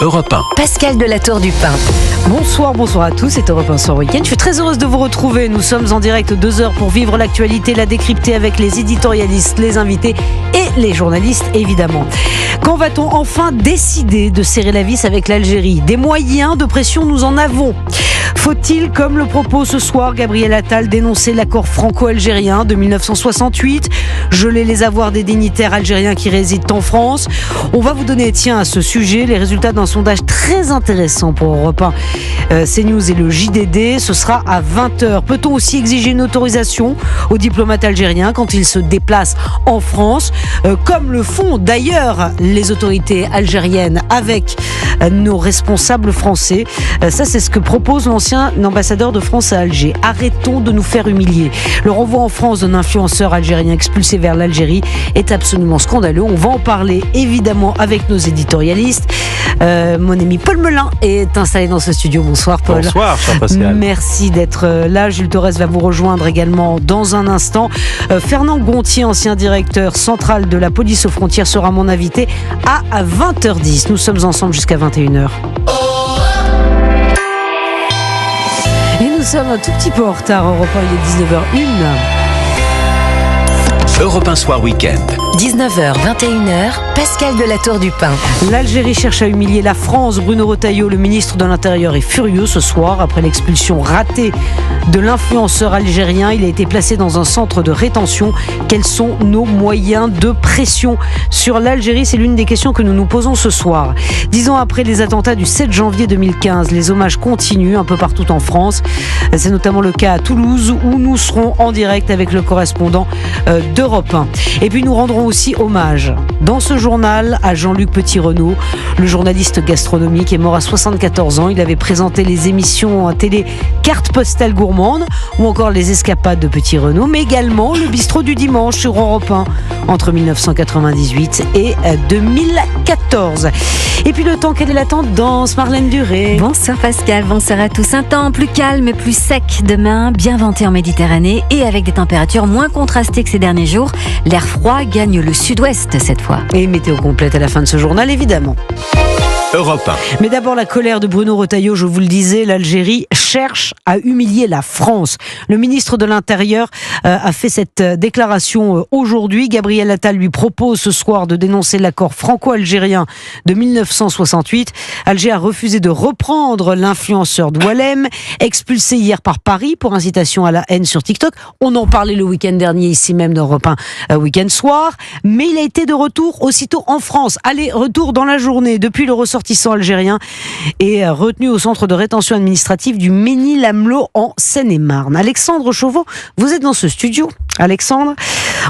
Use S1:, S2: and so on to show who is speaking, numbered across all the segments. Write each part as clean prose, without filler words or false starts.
S1: Europe 1.
S2: Pascal de la Tour du Pin.
S3: Bonsoir à tous, c'est Europe 1 Soir Week-end. Je suis très heureuse de vous retrouver. Nous sommes en direct 2 heures pour vivre l'actualité, la décrypter avec les éditorialistes, les invités et les journalistes évidemment. Quand va-t-on enfin décider de serrer la vis avec l'Algérie ? Des moyens de pression, nous en avons. Faut-il, comme le propose ce soir Gabriel Attal, dénoncer l'accord franco-algérien de 1968, geler les avoirs des dignitaires algériens qui résident en France ? On va vous donner, à ce sujet, les résultats d'un sondage très intéressant pour Europe 1, CNews et le JDD. Ce sera à 20h. Peut-on aussi exiger une autorisation aux diplomates algériens quand ils se déplacent en France, comme le font d'ailleurs les autorités algériennes avec nos responsables français. Ça, c'est ce que propose l'ancien ambassadeur de France à Alger. Arrêtons de nous faire humilier. Le renvoi en France d'un influenceur algérien expulsé vers l'Algérie est absolument scandaleux. On va en parler évidemment avec nos éditorialistes. Mon ami Paul Melun est installé dans ce studio. Bonsoir Paul.
S4: Bonsoir, cher Pascal.
S3: Merci d'être là. Jules Torres va vous rejoindre également dans un instant. Fernand Gontier, ancien directeur central de la police aux frontières, sera mon invité à 20h10. Nous sommes ensemble jusqu'à 21h. Et nous sommes un tout petit peu en retard. Europe 1, il est 19h01.
S1: Europe 1 Soir Week-end.
S2: 19h, 21h, Pascal de la Tour du Pin.
S3: L'Algérie cherche à humilier la France. Bruno Retailleau, le ministre de l'Intérieur, est furieux ce soir après l'expulsion ratée de l'influenceur algérien. Il a été placé dans un centre de rétention. Quels sont nos moyens de pression sur l'Algérie ? C'est l'une des questions que nous nous posons ce soir. 10 ans après les attentats du 7 janvier 2015, les hommages continuent un peu partout en France. C'est notamment le cas à Toulouse où nous serons en direct avec le correspondant d'Europe 1. Et puis nous rendrons aussi hommage dans ce journal à Jean-Luc Petit-Renaud, le journaliste gastronomique, est mort à 74 ans. Il avait présenté les émissions à télé Carte postale gourmande ou encore les escapades de Petit-Renaud, mais également le bistrot du dimanche sur Europe 1 entre 1998 et 2014. Et puis le temps, quelle est la tendance, Marlène Duré ?
S5: Bonsoir Pascal, bonsoir à tous. Un temps plus calme et plus sec demain, bien venté en Méditerranée et avec des températures moins contrastées que ces derniers jours. L'air froid gagne le sud-ouest cette fois.
S3: Et météo complète à la fin de ce journal, évidemment.
S1: Europe 1.
S3: Mais d'abord la colère de Bruno Retailleau, je vous le disais, l'Algérie cherche à humilier la France. Le ministre de l'Intérieur a fait cette déclaration aujourd'hui. Gabriel Attal lui propose ce soir de dénoncer l'accord franco-algérien de 1968. Alger a refusé de reprendre l'influenceur Doualem, expulsé hier par Paris pour incitation à la haine sur TikTok. On en parlait le week-end dernier ici même d'Europe 1 Week-end Soir, mais il a été de retour aussitôt en France. Allez, retour dans la journée depuis le ressortissant algérien est retenu au centre de rétention administrative du Mesnil-Amelot en Seine-et-Marne. Alexandre Chauveau, vous êtes dans ce studio. Alexandre,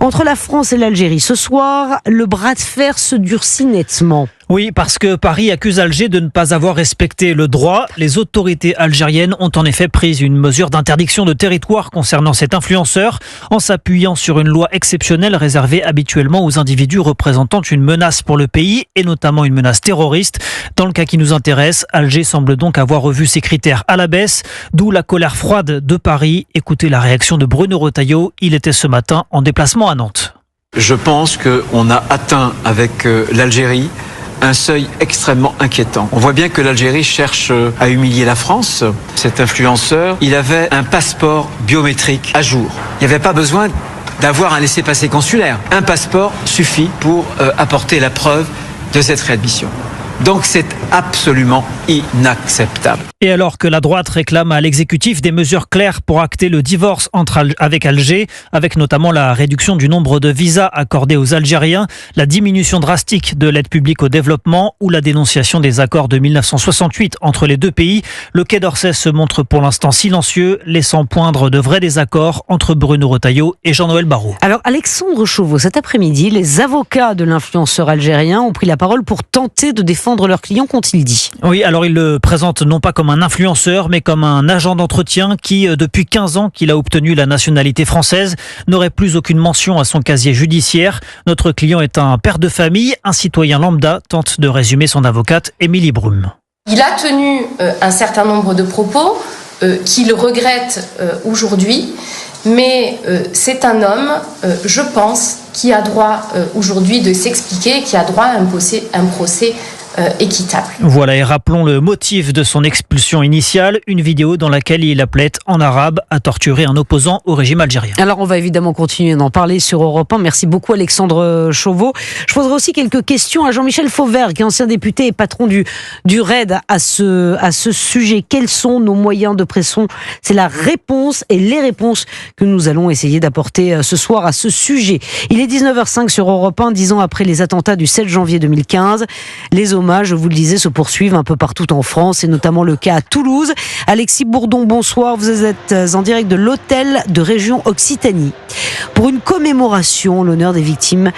S3: entre la France et l'Algérie, ce soir, le bras de fer se durcit nettement.
S4: Oui, parce que Paris accuse Alger de ne pas avoir respecté le droit. Les autorités algériennes ont en effet pris une mesure d'interdiction de territoire concernant cet influenceur en s'appuyant sur une loi exceptionnelle réservée habituellement aux individus représentant une menace pour le pays et notamment une menace terroriste. Dans le cas qui nous intéresse, Alger semble donc avoir revu ses critères à la baisse, d'où la colère froide de Paris. Écoutez la réaction de Bruno Retailleau, il était ce matin en déplacement à Nantes.
S6: Je pense qu'on a atteint avec l'Algérie un seuil extrêmement inquiétant. On voit bien que l'Algérie cherche à humilier la France. Cet influenceur, il avait un passeport biométrique à jour. Il n'y avait pas besoin d'avoir un laissez-passer consulaire. Un passeport suffit pour apporter la preuve de cette réadmission. Donc c'est absolument inacceptable.
S4: Et alors que la droite réclame à l'exécutif des mesures claires pour acter le divorce avec Alger, avec notamment la réduction du nombre de visas accordés aux Algériens, la diminution drastique de l'aide publique au développement ou la dénonciation des accords de 1968 entre les deux pays, le Quai d'Orsay se montre pour l'instant silencieux, laissant poindre de vrais désaccords entre Bruno Retailleau et Jean-Noël Barrot.
S3: Alors Alexandre Chauveau, cet après-midi, les avocats de l'influenceur algérien ont pris la parole pour tenter de défendre leurs clients, qu'ont-ils dit ?
S4: Oui, alors ils le présentent non pas comme un influenceur, mais comme un agent d'entretien qui, depuis 15 ans qu'il a obtenu la nationalité française, n'aurait plus aucune mention à son casier judiciaire. Notre client est un père de famille, un citoyen lambda, tente de résumer son avocate Émilie Brum.
S7: Il a tenu un certain nombre de propos qu'il regrette aujourd'hui, mais c'est un homme, je pense, qui a droit aujourd'hui de s'expliquer, qui a droit à un procès équitable.
S4: Voilà, et rappelons le motif de son expulsion initiale, une vidéo dans laquelle il appelait en arabe à torturer un opposant au régime algérien.
S3: Alors on va évidemment continuer d'en parler sur Europe 1. Merci beaucoup Alexandre Chauveau. Je poserai aussi quelques questions à Jean-Michel Fauvergue, qui est ancien député et patron du RAID à ce sujet. Quels sont nos moyens de pression ? C'est la réponse et les réponses que nous allons essayer d'apporter ce soir à ce sujet. Il est 19h05 sur Europe 1, 10 ans après les attentats du 7 janvier 2015. Les hommages, je vous le disais, se poursuivent un peu partout en France, et notamment le cas à Toulouse. Alexis Bourdon, bonsoir. Vous êtes en direct de l'hôtel de région Occitanie pour une commémoration en l'honneur des victimes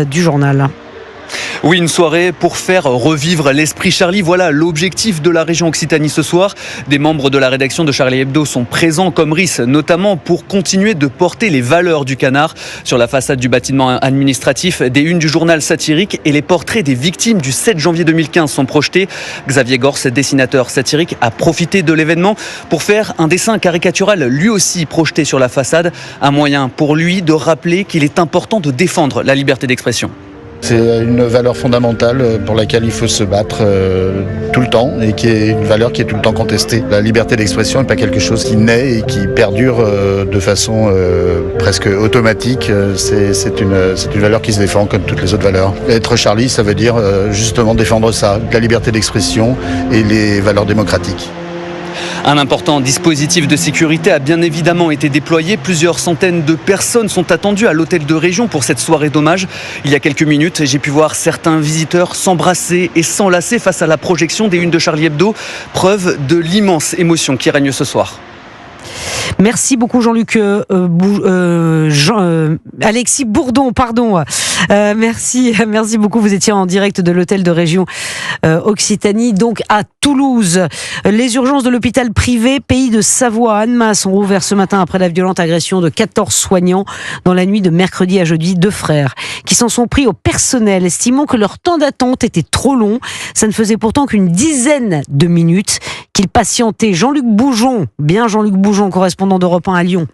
S3: du journal.
S8: Oui, une soirée pour faire revivre l'esprit Charlie. Voilà l'objectif de la région Occitanie ce soir. Des membres de la rédaction de Charlie Hebdo sont présents comme RIS, notamment pour continuer de porter les valeurs du canard. Sur la façade du bâtiment administratif, des unes du journal satirique et les portraits des victimes du 7 janvier 2015 sont projetés. Xavier Gors, dessinateur satirique, a profité de l'événement pour faire un dessin caricatural lui aussi projeté sur la façade. Un moyen pour lui de rappeler qu'il est important de défendre la liberté d'expression.
S9: C'est une valeur fondamentale pour laquelle il faut se battre tout le temps, et qui est une valeur qui est tout le temps contestée. La liberté d'expression n'est pas quelque chose qui naît et qui perdure de façon presque automatique. C'est une valeur qui se défend comme toutes les autres valeurs. Être Charlie, ça veut dire justement défendre ça, la liberté d'expression et les valeurs démocratiques.
S8: Un important dispositif de sécurité a bien évidemment été déployé. Plusieurs centaines de personnes sont attendues à l'hôtel de région pour cette soirée d'hommage. Il y a quelques minutes, j'ai pu voir certains visiteurs s'embrasser et s'enlacer face à la projection des unes de Charlie Hebdo. Preuve de l'immense émotion qui règne ce soir.
S3: Merci beaucoup Jean-Luc Alexis Bourdon, pardon. Merci beaucoup. Vous étiez en direct de l'hôtel de région Occitanie, donc à Toulouse. Les urgences de l'hôpital privé Pays de Savoie à Annemasse ont rouvert ce matin après la violente agression de 14 soignants dans la nuit de mercredi à jeudi. 2 frères qui s'en sont pris au personnel, estimant que leur temps d'attente était trop long. Ça ne faisait pourtant qu'une dizaine de minutes qu'ils patientaient. Jean-Luc Boujon, correspondant d'Europe 1 à Lyon.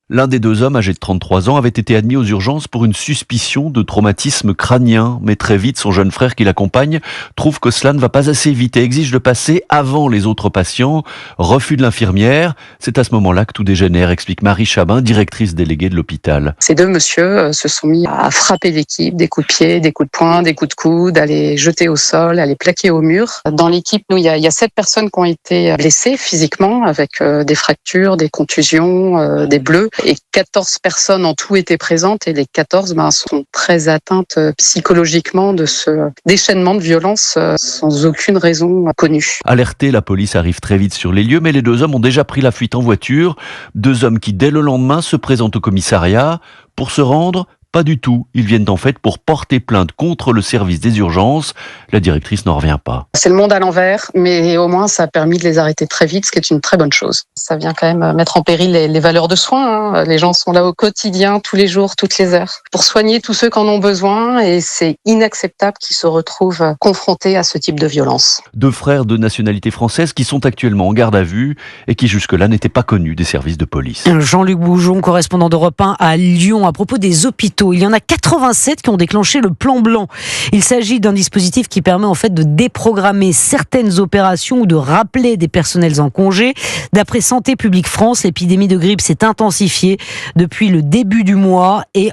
S10: L'un des 2 hommes, âgé de 33 ans, avait été admis aux urgences pour une suspicion de traumatisme crânien. Mais très vite, son jeune frère qui l'accompagne trouve que cela ne va pas assez vite et exige de passer avant les autres patients. Refus de l'infirmière. C'est à ce moment-là que tout dégénère, explique Marie Chabin, directrice déléguée de l'hôpital.
S11: Ces 2 messieurs se sont mis à frapper l'équipe, des coups de pied, des coups de poing, des coups de coude, à les jeter au sol, à les plaquer au mur. Dans l'équipe, nous, il y a 7 personnes qui ont été blessées physiquement avec des fractures, des contusions, des bleus. Et 14 personnes en tout étaient présentes, et les 14 sont très atteintes psychologiquement de ce déchaînement de violence sans aucune raison connue.
S10: Alertée, la police arrive très vite sur les lieux, mais les 2 hommes ont déjà pris la fuite en voiture. 2 hommes qui, dès le lendemain, se présentent au commissariat pour se rendre. Pas du tout. Ils viennent en fait pour porter plainte contre le service des urgences. La directrice n'en revient pas.
S11: C'est le monde à l'envers, mais au moins ça a permis de les arrêter très vite, ce qui est une très bonne chose. Ça vient quand même mettre en péril les valeurs de soins. Les gens sont là au quotidien, tous les jours, toutes les heures, pour soigner tous ceux qui en ont besoin, et c'est inacceptable qu'ils se retrouvent confrontés à ce type de violence.
S10: 2 frères de nationalité française qui sont actuellement en garde à vue et qui jusque-là n'étaient pas connus des services de police.
S3: Jean-Luc Boujon, correspondant d'Europe 1 à Lyon, à propos des hôpitaux. Il y en a 87 qui ont déclenché le plan blanc. Il s'agit d'un dispositif qui permet en fait de déprogrammer certaines opérations ou de rappeler des personnels en congé. D'après Santé publique France, l'épidémie de grippe s'est intensifiée depuis le début du mois et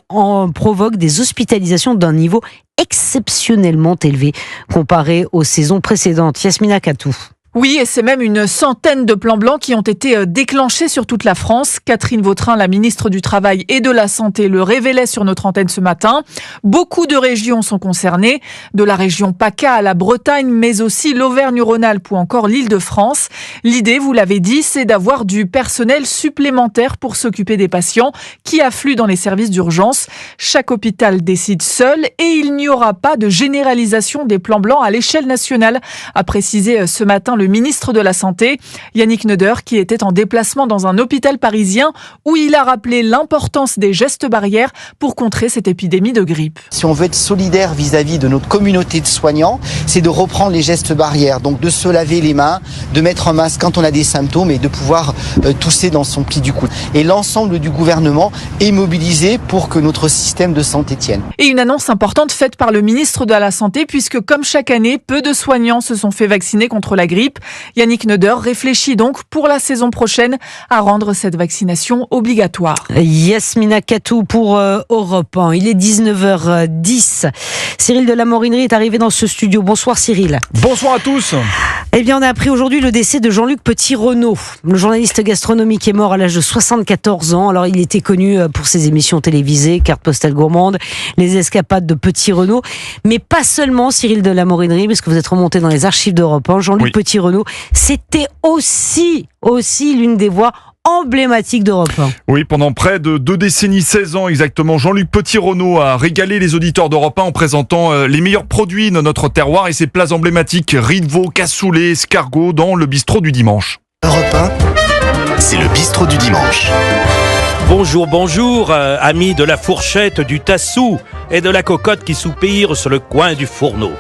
S3: provoque des hospitalisations d'un niveau exceptionnellement élevé comparé aux saisons précédentes. Yasmina Katou.
S12: Oui, et c'est même une centaine de plans blancs qui ont été déclenchés sur toute la France. Catherine Vautrin, la ministre du Travail et de la Santé, le révélait sur notre antenne ce matin. Beaucoup de régions sont concernées, de la région PACA à la Bretagne, mais aussi l'Auvergne-Rhône-Alpes ou encore l'Île-de-France. L'idée, vous l'avez dit, c'est d'avoir du personnel supplémentaire pour s'occuper des patients qui affluent dans les services d'urgence. Chaque hôpital décide seul et il n'y aura pas de généralisation des plans blancs à l'échelle nationale, a précisé ce matin le le ministre de la Santé, Yannick Neuder, qui était en déplacement dans un hôpital parisien où il a rappelé l'importance des gestes barrières pour contrer cette épidémie de grippe.
S13: Si on veut être solidaire vis-à-vis de notre communauté de soignants, c'est de reprendre les gestes barrières, donc de se laver les mains, de mettre un masque quand on a des symptômes et de pouvoir tousser dans son pli du coude. Et l'ensemble du gouvernement est mobilisé pour que notre système de santé tienne.
S12: Et une annonce importante faite par le ministre de la Santé, puisque comme chaque année, peu de soignants se sont fait vacciner contre la grippe. Yannick Neuder réfléchit donc pour la saison prochaine à rendre cette vaccination obligatoire.
S3: Yasmina Katou pour Europe 1. Il est 19h10. Cyril de la Morinerie est arrivé dans ce studio. Bonsoir Cyril.
S14: Bonsoir à tous.
S3: Eh bien, on a appris aujourd'hui le décès de Jean-Luc Petit-Renaud, le journaliste gastronomique est mort à l'âge de 74 ans. Alors, il était connu pour ses émissions télévisées, Carte postale gourmande, les escapades de Petit-Renaud, mais pas seulement Cyril de la Morinerie, parce que vous êtes remonté dans les archives d'Europe 1. Jean-Luc Petit-Renaud, c'était aussi l'une des voix emblématique d'Europe 1.
S14: Oui, pendant près de 2 décennies, 16 ans exactement, Jean-Luc Petit-Renaud a régalé les auditeurs d'Europe 1 en présentant les meilleurs produits de notre terroir et ses plats emblématiques, riz de veau, cassoulet, escargot dans le bistrot du dimanche.
S1: Europe 1, c'est le bistrot du dimanche.
S15: Bonjour, amis de la fourchette, du tassou et de la cocotte qui soupirent sur le coin du fourneau.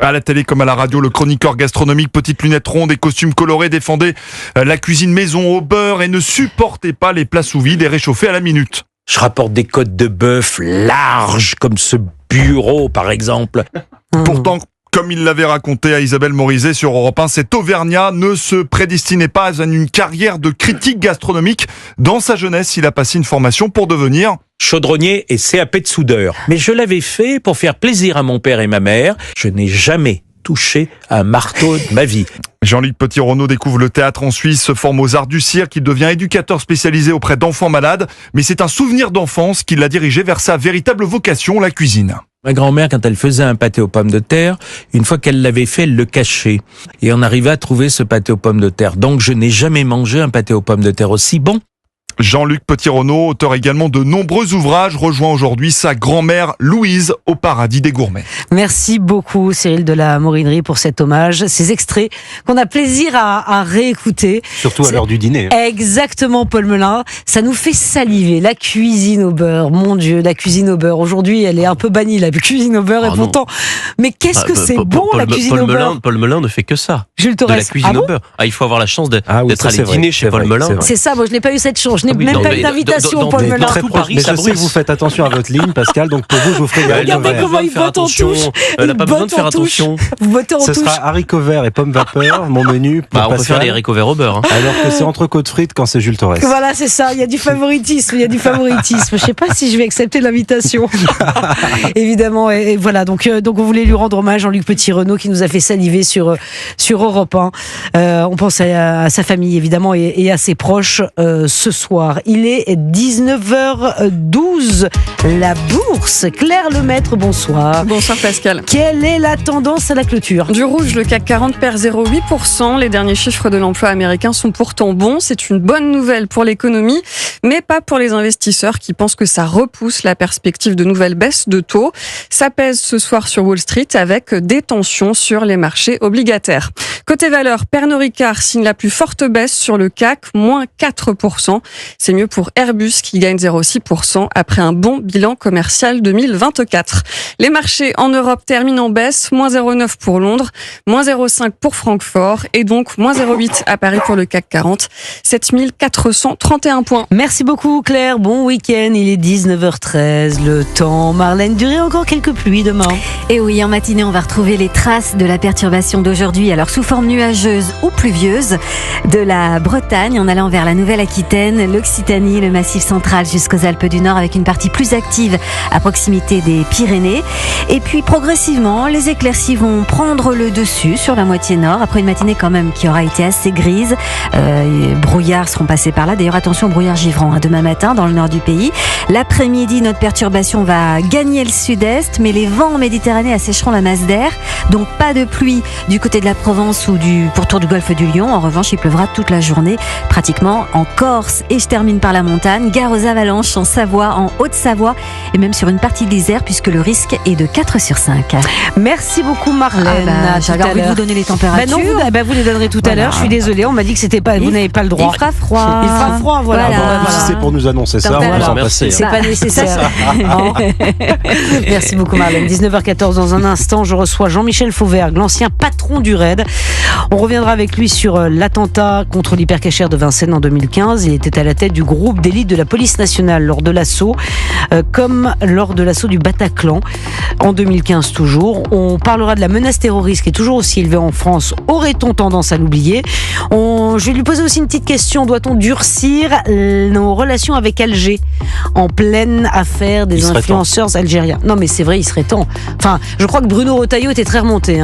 S14: À la télé comme à la radio, le chroniqueur gastronomique, petites lunettes rondes et costumes colorés, défendait la cuisine maison au beurre et ne supportait pas les plats sous vide et réchauffés à la minute.
S15: Je rapporte des côtes de bœuf larges comme ce bureau par exemple.
S14: Pourtant, comme il l'avait raconté à Isabelle Morizet sur Europe 1, cet Auvergnat ne se prédestinait pas à une carrière de critique gastronomique. Dans sa jeunesse, il a passé une formation pour devenir
S15: chaudronnier et CAP de soudeur. Mais je l'avais fait pour faire plaisir à mon père et ma mère. Je n'ai jamais touché un marteau de ma vie.
S14: Jean-Luc Petit-Renaud découvre le théâtre en Suisse, se forme aux arts du cirque, il devient éducateur spécialisé auprès d'enfants malades. Mais c'est un souvenir d'enfance qui l'a dirigé vers sa véritable vocation, la cuisine.
S15: Ma grand-mère, quand elle faisait un pâté aux pommes de terre, une fois qu'elle l'avait fait, elle le cachait. Et on arrivait à trouver ce pâté aux pommes de terre. Donc je n'ai jamais mangé un pâté aux pommes de terre aussi bon.
S14: Jean-Luc Petit-Renaud, auteur également de nombreux ouvrages, rejoint aujourd'hui sa grand-mère Louise au paradis des gourmets.
S3: Merci beaucoup Cyril de la Morinerie pour cet hommage, ces extraits qu'on a plaisir à réécouter.
S16: Surtout à l'heure du dîner.
S3: Exactement Paul Melun, ça nous fait saliver, la cuisine au beurre, mon Dieu, la cuisine au beurre. Aujourd'hui elle est un peu bannie la cuisine au beurre et pourtant, mais qu'est-ce que c'est bon la cuisine au beurre.
S16: Paul Melun ne fait que ça.
S3: Jules Torres.
S16: De la cuisine au beurre. Il faut avoir la chance d'être allé dîner chez Paul Melun.
S3: C'est ça, moi je n'ai pas eu cette chance. Je n'ai même pas eu d'invitation, Paul Melun.
S16: Mais je sais que vous faites attention à votre ligne, Pascal, donc pour vous, je vous ferai
S3: regardez comment il botte en touche.
S16: Elle n'a pas besoin de faire attention.
S3: Vous bottez en touche.
S16: Ce sera haricots verts et pommes vapeur, mon menu pour Pascal. On peut faire les haricots verts au beurre. Alors que c'est entrecôte frites quand c'est Jules Torres.
S3: Voilà, c'est ça, il y a du favoritisme, Je sais pas si je vais accepter l'invitation. Évidemment, et voilà, donc on voulait lui rendre hommage, Jean-Luc Petit-Renaud, qui nous a fait saliver sur Europe 1. On pense à sa famille, évidemment, et à ses proches ce soir. Il est 19h12. La bourse. Claire Lemaître, bonsoir.
S17: Bonsoir Pascal.
S3: Quelle est la tendance à la clôture ?
S17: Du rouge, le CAC 40 perd 0,8%. Les derniers chiffres de l'emploi américain sont pourtant bons. C'est une bonne nouvelle pour l'économie, mais pas pour les investisseurs qui pensent que ça repousse la perspective de nouvelles baisses de taux. Ça pèse ce soir sur Wall Street avec des tensions sur les marchés obligataires. Côté valeur, Pernod Ricard signe la plus forte baisse sur le CAC, moins 4%. C'est mieux pour Airbus qui gagne 0,6% après un bon bilan commercial 2024. Les marchés en Europe terminent en baisse, moins 0,9 pour Londres, moins 0,5 pour Francfort et donc moins 0,8 à Paris pour le CAC 40, 7431 points.
S3: Merci beaucoup Claire, bon week-end, il est 19h13, le temps. Marlène Duré, encore quelques pluies demain.
S5: Et oui, en matinée, on va retrouver les traces de la perturbation d'aujourd'hui, alors sous forme nuageuse ou pluvieuse, de la Bretagne en allant vers la Nouvelle-Aquitaine, l'Occitanie, le Massif central jusqu'aux Alpes du Nord avec une partie plus active à proximité des Pyrénées. Et puis progressivement, les éclaircies vont prendre le dessus sur la moitié nord après une matinée quand même qui aura été assez grise. Brouillards seront passés par là. D'ailleurs, attention, brouillard givrant demain matin dans le nord du pays. L'après-midi, notre perturbation va gagner le sud-est, mais les vents en Méditerranée assécheront la masse d'air. Donc pas de pluie du côté de la Provence France ou pourtour du golfe du Lion. En revanche, il pleuvra toute la journée, pratiquement en Corse. Et je termine par la montagne, gare aux avalanches en Savoie, en Haute-Savoie et même sur une partie de l'Isère, puisque le risque est de 4 sur 5.
S3: Merci beaucoup Marlène.
S5: J'avais envie de vous donner les températures.
S3: Vous les donnerez tout à l'heure. Je suis désolée, on m'a dit que c'était pas, vous n'avez pas le droit.
S5: Il fera froid.
S3: Il fera froid, voilà.
S16: Si c'est pour nous annoncer ça, on va s'en passer.
S3: C'est pas nécessaire. Merci beaucoup Marlène. 19h14 dans un instant, je reçois Jean-Michel Fauvergue, l'ancien patron du RAID. On reviendra avec lui sur l'attentat contre l'hypercachère de Vincennes en 2015. Il était à la tête du groupe d'élite de la police nationale lors de l'assaut, comme lors de l'assaut du Bataclan en 2015 toujours. On parlera de la menace terroriste qui est toujours aussi élevée en France. Aurait-on tendance à l'oublier ? Je vais lui poser aussi une petite question. Doit-on durcir nos relations avec Alger en pleine affaire des influenceurs algériens ? Non mais c'est vrai, il serait temps. Enfin, je crois que Bruno Retailleau était très remonté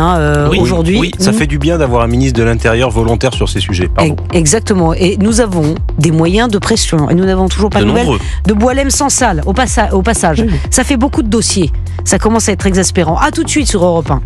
S3: aujourd'hui.
S16: Oui, ça fait du bien d'avoir un ministre de l'Intérieur volontaire sur ces sujets. Pardon.
S3: Exactement. Et nous avons des moyens de pression. Et nous n'avons toujours pas de nouvelles de Boualem Sansal au passage. Ça fait beaucoup de dossiers. Ça commence à être exaspérant. À tout de suite sur Europe 1.